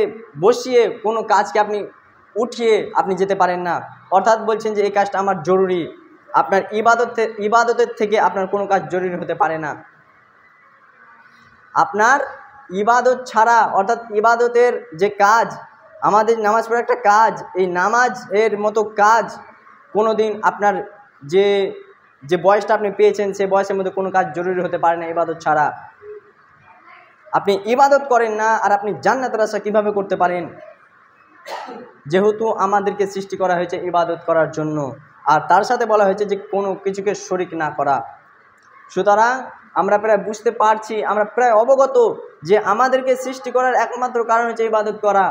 বসিয়ে কোনো কাজকে আপনি উঠিয়ে আপনি যেতে পারেন না। অর্থাৎ বলছেন যে এই কাজটা আমার জরুরি। আপনার ইবাদতের থেকে আপনার কোনো কাজ জরুরি হতে পারে না। আপনার ইবাদত ছাড়া, অর্থাৎ ইবাদতের যে কাজ, আমাদের নামাজ পড়া একটা কাজ, এই নামাজের মতো কাজ কোনো দিন আপনার যে বয়সটা আপনি পেয়েছেন সেই বয়সের মধ্যে কোনো কাজ জরুরি হতে পারে না ইবাদত ছাড়া। আপনি ইবাদত করেন না আর আপনি জান্নাতের আশা কীভাবে করতে পারেন? যেহেতু আমাদেরকে সৃষ্টি করা হয়েছে ইবাদত করার জন্য, আর তার সাথে বলা হয়েছে যে কোনো কিছুকে শরিক না করা। সুতরাং আমরা প্রায় বুঝতে পারছি, আমরা প্রায় অবগত যে আমাদেরকে সৃষ্টি করার একমাত্র কারণ হচ্ছে ইবাদত করা,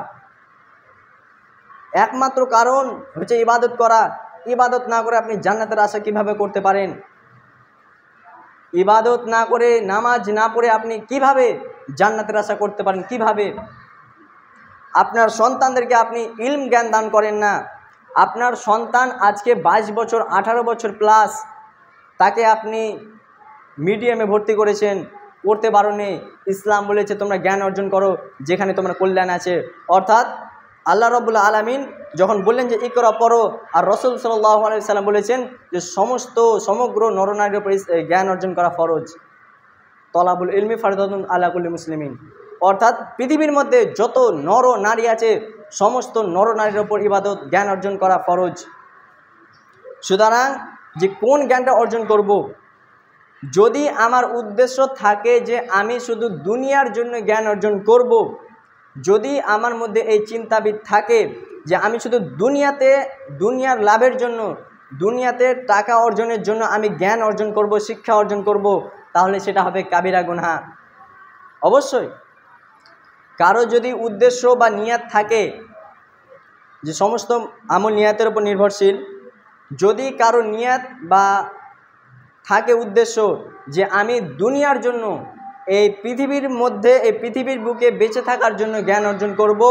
একমাত্র কারণ হচ্ছে ইবাদত করা। ইবাদত না করে আপনি জান্নাতের আশা কিভাবে করতে পারেন? ইবাদত না করে, নামাজ না পড়ে আপনি কিভাবে জান্নাতের আশা করতে পারেন? কিভাবে? আপনার সন্তানদেরকে আপনি ইলম জ্ঞান দান করেন না। আপনার সন্তান আজকে 22 বছর 18 বছর প্লাস, তাকে আপনি মিডিয়ামে ভর্তি করেছেন, পড়তে পারো নি। ইসলাম বলেছে তোমরা জ্ঞান অর্জন করো যেখানে তোমার কল্যাণ আছে। অর্থাৎ আল্লাহ রাব্বুল আলামিন যখন বললেন যে ইকরা পড়ো, আর রাসূল সাল্লাল্লাহু আলাইহি ওয়াসাল্লাম বলেছেন যে সমগ্র নরনারীর উপর জ্ঞান অর্জন করা ফরজ। তলাবুল ইলমি ফারদাতুন আলা কুল্লি মুসলিমিন। অর্থাৎ পৃথিবীর মধ্যে যত নর নারী আছে সমস্ত নর নারীর ওপর ইবাদত জ্ঞান অর্জন করা ফরজ। সুতরাং যে কোন জ্ঞানটা অর্জন করব, যদি আমার উদ্দেশ্য থাকে যে আমি শুধু দুনিয়ার জন্য জ্ঞান অর্জন করব, যদি আমার মধ্যে এই চিন্তাবিদ থাকে যে আমি শুধু দুনিয়ার লাভের জন্য, দুনিয়াতে টাকা অর্জনের জন্য আমি জ্ঞান অর্জন করব, শিক্ষা অর্জন করব, তাহলে সেটা হবে কাবিরা গুনাহ। অবশ্যই কারো যদি উদ্দেশ্য বা নিয়াত থাকে, যে সমস্ত আমল নিয়াতের উপর নির্ভরশীল, যদি কারো নিয়াত বা থাকে উদ্দেশ্য যে আমি দুনিয়ার জন্য, এই পৃথিবীর মধ্যে, এই পৃথিবীর বুকে বেঁচে থাকার জন্য জ্ঞান অর্জন করব,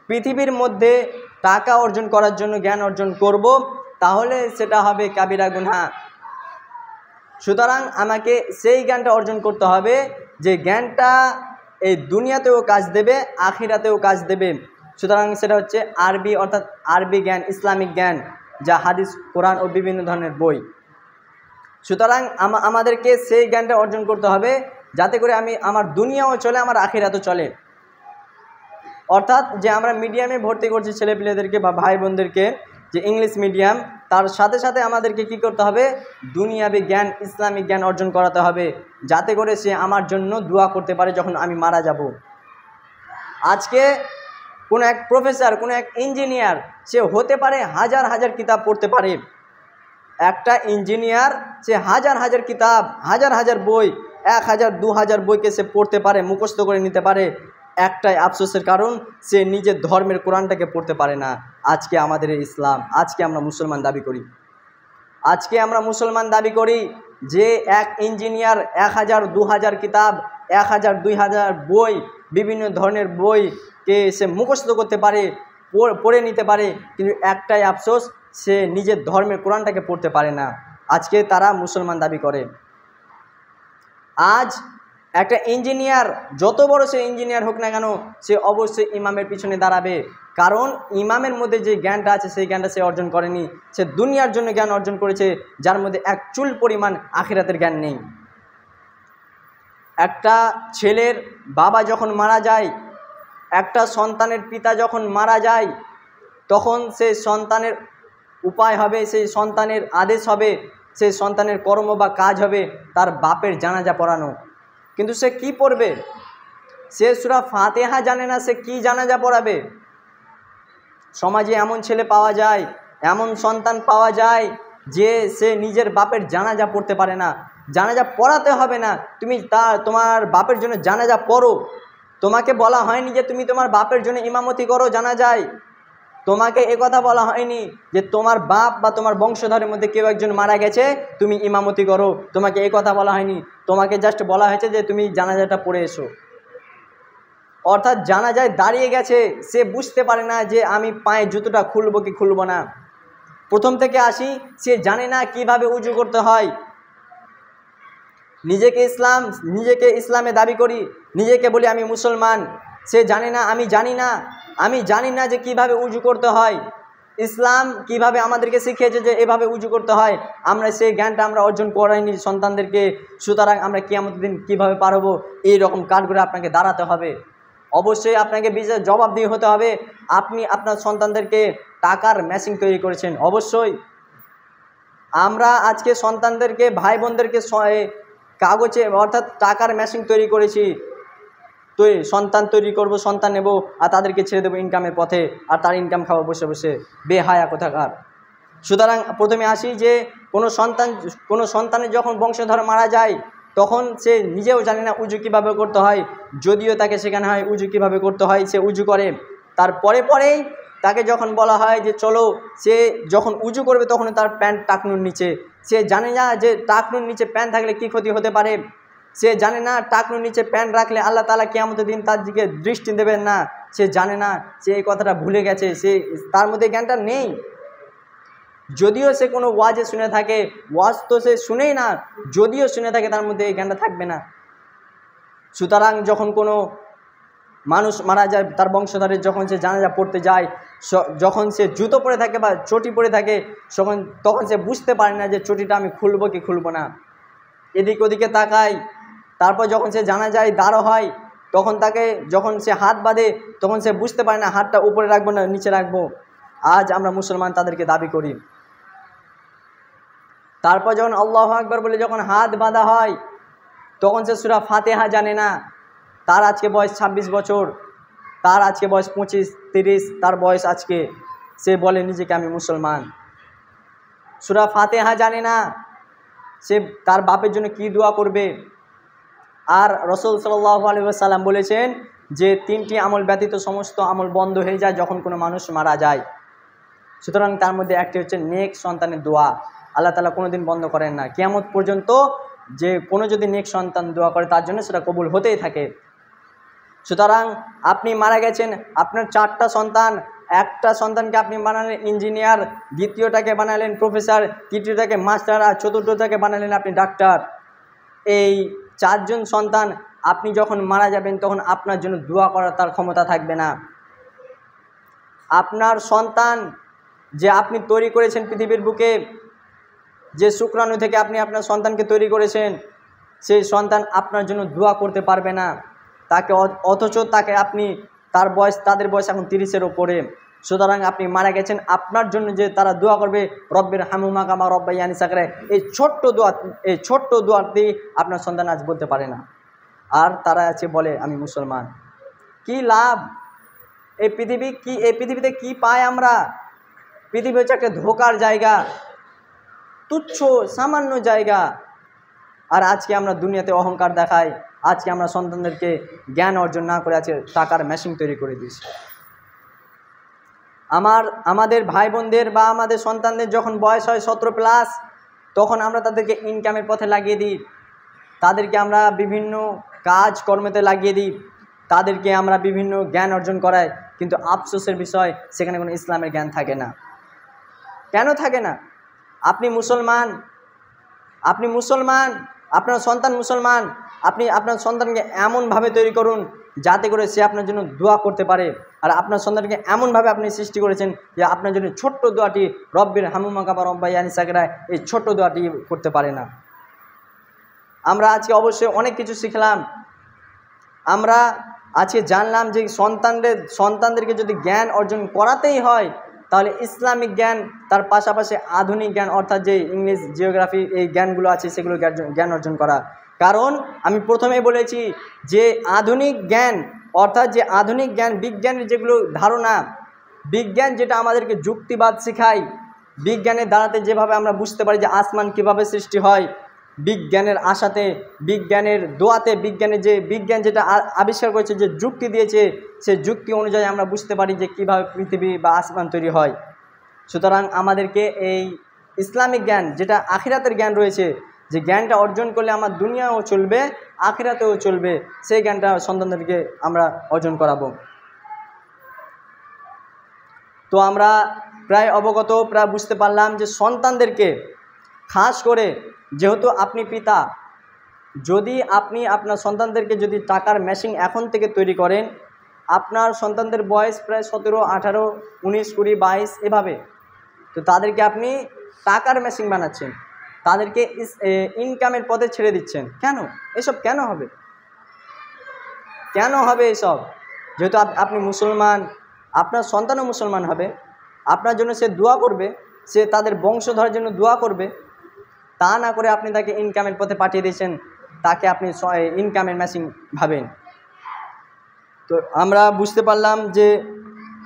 পৃথিবীর মধ্যে টাকা অর্জন করার জন্য জ্ঞান অর্জন করব, তাহলে সেটা হবে কাবিরা গুনাহ। সুতরাং আমাকে সেই জ্ঞানটা অর্জন করতে হবে যে জ্ঞানটা এই দুনিয়াতেও কাজ দেবে, আখিরাতেও কাজ দেবে। সুতরাং সেটা হচ্ছে আরবি, অর্থাৎ আরবি জ্ঞান, ইসলামিক জ্ঞান, যা হাদিস, কোরআন ও বিভিন্ন ধরনের বই। সুতরাং আমাদেরকে সেই জ্ঞানটা অর্জন করতে হবে যাতে করে আমার দুনিয়াও চলে, আমার আখিরাতও চলে। অর্থাৎ যে আমরা মিডিয়ামে ভর্তি করছি ছেলেপিলেদেরকে বা ভাই বোনদেরকে, যে ইংলিশ মিডিয়াম, তার সাথে সাথে আমাদেরকে কি করতে হবে, দুনিয়াবি জ্ঞান, ইসলামিক জ্ঞান অর্জন করাতে হবে, যাতে করে সে আমার জন্য দোয়া করতে পারে যখন আমি মারা যাব। আজকে কোনো এক প্রফেসর, কোনো এক ইঞ্জিনিয়ার, সে হতে পারে হাজার হাজার কিতাব পড়তে পারে। একটা ইঞ্জিনিয়ার সে হাজার হাজার কিতাব, হাজার হাজার বই, 1000 2000 বইকে সে পড়তে পারে, মুখস্থ করে নিতে পারে। একটাই আফসোসের কারণ, সে নিজের ধর্মের কোরআনটাকে পড়তে পারে না। আজকে আমাদের এই ইসলাম, আজকে আমরা মুসলমান দাবি করি, আজকে আমরা মুসলমান দাবি করি যে এক ইঞ্জিনিয়ার 1000 2000 কিতাব, 1000 2000 বই, বিভিন্ন ধরনের বইকে সে মুখস্থ করতে পারে, পড়ে নিতে পারে, কিন্তু একটাই আফসোস, সে নিজের ধর্মের কোরআনটাকে পড়তে পারে না। আজকে তারা মুসলমান দাবি করে। আজ একটা ইঞ্জিনিয়ার, যত বড় সে ইঞ্জিনিয়ার হোক না কেন, সে অবশ্যই ইমামের পিছনে দাঁড়াবে, কারণ ইমামের মধ্যে যে জ্ঞানটা আছে সেই জ্ঞানটা সে অর্জন করেনি। সে দুনিয়ার জন্য জ্ঞান অর্জন করেছে, যার মধ্যে এক চুল পরিমাণ আখিরাতের জ্ঞান নেই। একটা ছেলের বাবা যখন মারা যায়, একটা সন্তানের পিতা যখন মারা যায়, তখন সেই সন্তানের উপায় হবে, সেই সন্তানের আদেশ হবে, সেই সন্তানের কর্ম বা কাজ হবে তার বাপের জানাজা পড়ানো। কিন্তু সে কি পড়বে? সে সূরা ফাতিহা জানে না, সে কি জানাজা পড়াবে? সমাজে এমন ছেলে পাওয়া যায়, এমন সন্তান পাওয়া যায় যে সে নিজের বাপের জানাজা পড়তে পারে না। জানাজা পড়াতে হবে না, তুমি তোমার বাপের জন্য জানাজা পড়ো। তোমাকে বলা হয়নি যে তুমি তোমার বাপের জন্য ইমামতি করো জানাজায়। তোমাকে একথা বলা হয়নি যে তোমার বাপ বা তোমার বংশধরের মধ্যে কেউ একজন মারা গেছে, তুমি ইমামতি করো। তোমাকে একথা বলা হয়নি, তোমাকে জাস্ট বলা হয়েছে যে তুমি জানাজাটা পড়ে এসো। অর্থাৎ জানাজায় দাঁড়িয়ে গেছে, সে বুঝতে পারে না যে আমি পায়ে জুতোটা খুলবো কি খুলবো না। প্রথম থেকে আসি, সে জানে না কিভাবে উজু করতে হয়। নিজেকে ইসলামে দাবি করি, নিজেকে বলি আমি মুসলমান, সে জানে না, আমি জানি না যে কিভাবে উজু করতে হয়। ইসলাম কিভাবে আমাদেরকে শিখিয়েছে যে এভাবে উজু করতে হয়, আমরা সেই জ্ঞানটা আমরা অর্জন করাইনি সন্তানদেরকে। সুতরাং আমরা কিয়ামতের দিন কীভাবে পার হবো, এইরকম কাঠগড়ে আপনাকে দাঁড়াতে হবে। অবশ্যই আপনাকে জবাবদিহি হতে হবে। আপনি আপনার সন্তানদেরকে টাকার মেশিন তৈরি করেছেন। অবশ্যই আমরা আজকে সন্তানদেরকে, ভাই বোনদেরকে কাগজে, অর্থাৎ টাকার মেশিন তৈরি করেছি। সন্তান তৈরি করব, সন্তান নেব, আর তাদেরকে ছেড়ে দেবো ইনকামের পথে, আর তার ইনকাম খাবো বসে বসে, বেহায়া কোথাকার। সুতরাং প্রথমে আসি যে কোনো সন্তানের যখন বংশধর মারা যায়, তখন সে নিজেও জানে না উজু কীভাবে করতে হয়। যদিও তাকে শেখানো হয় উজু কীভাবে করতে হয়, সে উজু করে। পরেই তাকে যখন বলা হয় যে চলো, সে যখন উজু করবে তখন তার প্যান্ট টাকনুর নিচে। সে জানে না যে টাকনুর নিচে প্যান্ট থাকলে কী ক্ষতি হতে পারে। সে জানে না টাকনুর নিচে প্যান্ট রাখলে আল্লাহ তাআলা কিয়ামতের দিন তার দিকে দৃষ্টি দেবেন না। সে জানে না, সে এই কথাটা ভুলে গেছে, তার মধ্যে জ্ঞানটা নেই। যদিও সে কোনো ওয়াজে শুনে থাকে, ওয়াজ তো সে শুনেই না, যদিও শুনে থাকে তার মধ্যে এই জ্ঞানটা থাকবে না। সুতরাং যখন কোনো মানুষ মারা যায়, তার বংশধরের যখন সে জানাজা পড়তে যায়, যখন সে জুতো পরে থাকে বা চটি পরে থাকে, তখন সে বুঝতে পারে না যে চটিটা আমি খুলবো কি খুলবো না। এদিক ওদিকে তাকায়। তারপর যখন সে জানাজায় দাঁড় হয়, তখন যখন সে হাত বাঁধে, তখন সে বুঝতে পারে না হাতটা উপরে রাখবো না নিচে রাখবো। আজ আমরা মুসলমান তাদেরকে দাবি করি। তারপর যখন আল্লাহু আকবার বলে যখন হাত বাঁধা হয় তখন সে সূরা ফাতিহা জানে না। তার আজকে বয়স 26 বছর, তার আজকে বয়স 25-30, তার বয়স আজকে, সে বলে নিজেকে আমি মুসলমান। সূরা ফাতিহা জানে না, সে তার বাপের জন্য কি দোয়া করবে। আর রাসূল সাল্লাল্লাহু আলাইহি ওয়াসাল্লাম বলেছেন যে 3টি আমল ব্যতীত সমস্ত আমল বন্ধ হয়ে যায় যখন কোনো মানুষ মারা যায়। সুতরাং তার মধ্যে একটি হচ্ছে নেক সন্তানের দোয়া। আল্লাহ তাআলা কোনোদিন বন্ধ করেন না কিয়ামত পর্যন্ত, যে কোনো যদি নেক সন্তান দোয়া করে তার জন্য সেটা কবুল হতেই থাকে। সুতরাং আপনি মারা গেছেন, আপনার 4টা সন্তান, একটা সন্তানকে আপনি বানালেন ইঞ্জিনিয়ার, দ্বিতীয়টাকে বানালেন প্রফেসর, তৃতীয়টাকে মাস্টার, আর চতুর্থটাকে বানালেন আপনি ডাক্তার। এই 4 জন সন্তান আপনি যখন মারা যাবেন তখন আপনার জন্য দোয়া করার তার ক্ষমতা থাকবে না। আপনার সন্তান যে আপনি তৈরি করেছেন পৃথিবীর বুকে, যে শুক্রাণু থেকে আপনি আপনার সন্তানকে তৈরি করেছেন, সেই সন্তান আপনার জন্য দোয়া করতে পারবে না তাকে, অথচ তাকে আপনি তাদের বয়স এখন 30-এর ওপরে। সুতরাং আপনি মারা গেছেন, আপনার জন্য যে তারা দোয়া করবে রব্বির হামহুমা কামা রব্বায়ানি সাগীরা, এই ছোট্ট দোয়াতেই আপনার সন্তান আজ বলতে পারে না, আর তারা আছে বলে আমি মুসলমান। কি লাভ? এই পৃথিবীতে কি পাই আমরা? পৃথিবী হচ্ছে একটা ধোকার জায়গা, তুচ্ছ সামান্য জায়গা। আর আজকে আমরা দুনিয়াতে অহংকার দেখাই, আজকে আমরা সন্তানদেরকে জ্ঞান অর্জন না করে আছে টাকার মেশিন তৈরি করে দিয়েছি। আমাদের ভাই বোনদের বা আমাদের সন্তানদের যখন বয়স হয় 17+, তখন আমরা তাদেরকে ইনকামের পথে লাগিয়ে দিই, তাদেরকে আমরা বিভিন্ন কাজ কর্মেতে লাগিয়ে দিই, তাদেরকে আমরা বিভিন্ন জ্ঞান অর্জন করাই, কিন্তু আফসোসের বিষয় সেখানে কোনো ইসলামের জ্ঞান থাকে না। কেন থাকে না? আপনি মুসলমান, আপনার সন্তান মুসলমান, আপনি আপনার সন্তানকে এমনভাবে তৈরি করুন যাতে করে সে আপনার জন্য দোয়া করতে পারে। আর আপনার সন্তানকে এমনভাবে আপনি সৃষ্টি করেছেন যে আপনার জন্য ছোট্ট দোয়াটি রব্বির হামহুমা কামা রব্বায়ানি সাগীরা, এই ছোট্ট দোয়াটি করতে পারে না। আমরা আজকে অবশ্যই অনেক কিছু শিখলাম। আমরা আজকে জানলাম যে সন্তানদেরকে যদি জ্ঞান অর্জন করাতেই হয় তাহলে ইসলামিক জ্ঞান, তার পাশাপাশি আধুনিক জ্ঞান অর্থাৎ যে ইংলিশ, জিওগ্রাফি, এই জ্ঞানগুলো আছে সেগুলো জ্ঞান অর্জন করা। কারণ আমি প্রথমেই বলেছি যে আধুনিক জ্ঞান অর্থাৎ যে আধুনিক জ্ঞান, বিজ্ঞানের যেগুলো ধারণা, বিজ্ঞান যেটা আমাদেরকে যুক্তিবাদ শেখায়, বিজ্ঞানের দ্বারাতে যেভাবে আমরা বুঝতে পারি যে আসমান কীভাবে সৃষ্টি হয়, বিজ্ঞানের আশাতে, বিজ্ঞানের দোয়াতে, বিজ্ঞান যেটা আবিষ্কার করেছে, যে যুক্তি দিয়েছে, সে যুক্তি অনুযায়ী আমরা বুঝতে পারি যে কীভাবে পৃথিবী বা আসমান তৈরি হয়। সুতরাং আমাদেরকে এই ইসলামিক জ্ঞান, যেটা আখিরাতের জ্ঞান রয়েছে, যে জ্ঞানটা অর্জন করলে আমার দুনিয়াও চলবে, আখিরাতেও চলবে, সেই জ্ঞানটা সন্তানদেরকে আমরা অর্জন করাবো। তো আমরা প্রায় অবগত, প্রায় বুঝতে পারলাম যে সন্তানদেরকে খাস করে, যেহেতু আপনি পিতা, যদি আপনি আপনার সন্তানদেরকে যদি টাকার মেশিন এখন থেকে তৈরি করেন, আপনার সন্তানদের বয়স প্রায় 17, 18, 19, 20, 22 এভাবে, তো তাদেরকে আপনি টাকার মেশিন বানাচ্ছেন, তাদেরকে ইনকামের পথে ছেড়ে দিচ্ছেন। কেন এসব? কেন হবে এসব? যেহেতু আপনি মুসলমান, আপনার সন্তানও মুসলমান হবে, আপনার জন্য সে দোয়া করবে, সে তাদের বংশধরের জন্য দোয়া করবে, তা না করে আপনি তাকে ইনকামের পথে পাঠিয়ে দিয়েছেন, তাকে আপনি ইনকামের মেশিন ভাবেন। তো আমরা বুঝতে পারলাম যে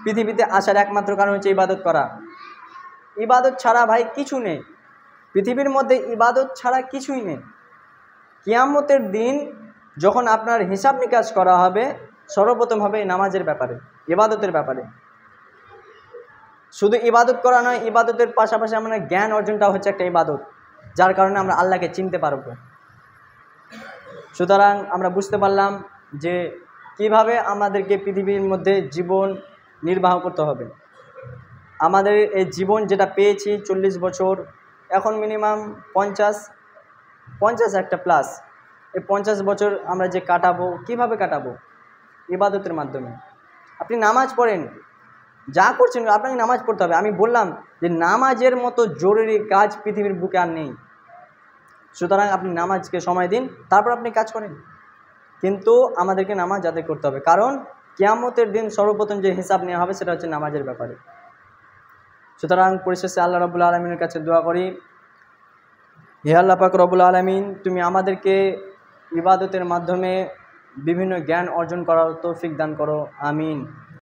পৃথিবীতে আসার একমাত্র কারণ হচ্ছে ইবাদত করা। ইবাদত ছাড়া ভাই কিছু নেই, পৃথিবীর মধ্যে ইবাদত ছাড়া কিছুই নেই। কিয়ামতের দিন যখন আপনার হিসাব নিকাশ করা হবে, সর্বপ্রথম হবে নামাজের ব্যাপারে, ইবাদতের ব্যাপারে। শুধু ইবাদত করা নয়, ইবাদতের পাশাপাশি আমরা জ্ঞান অর্জনটাও হচ্ছে একটা ইবাদত, যার কারণে আমরা আল্লাহকে চিনতে পারব। সুতরাং আমরা বুঝতে পারলাম যে কিভাবে আমাদেরকে পৃথিবীর মধ্যে জীবন নির্বাহ করতে হবে। আমাদের এই জীবন যেটা পেয়েছি 40 বছর, এখন মিনিমাম 50 একটা প্লাস, এই 50 বছর আমরা যে কাটাবো, কিভাবে কাটাবো? ইবাদতের মাধ্যমে। আপনি নামাজ পড়েন, যা করছেন আপনাকে নামাজ পড়তে হবে। আমি বললাম যে নামাজের মতো জরুরি কাজ পৃথিবীর বুকে আর নেই। সুতরাং আপনি নামাজকে সময় দিন, তারপর আপনি কাজ করেন, কিন্তু আমাদেরকে নামাজ আদায় করতে হবে, কারণ কিয়ামতের দিন সর্বপ্রথম যে হিসাব নেওয়া হবে সেটা হচ্ছে নামাজের ব্যাপারে। সুতরাং পরিশেষে আল্লাহ রাব্বুল আলামিনের কাছে দোয়া করি হে আল্লাহ পাক রব্বুল আলামিন, তুমি আমাদেরকে ইবাদতের মাধ্যমে বিভিন্ন জ্ঞান অর্জন করার তৌফিক দান করো, আমিন।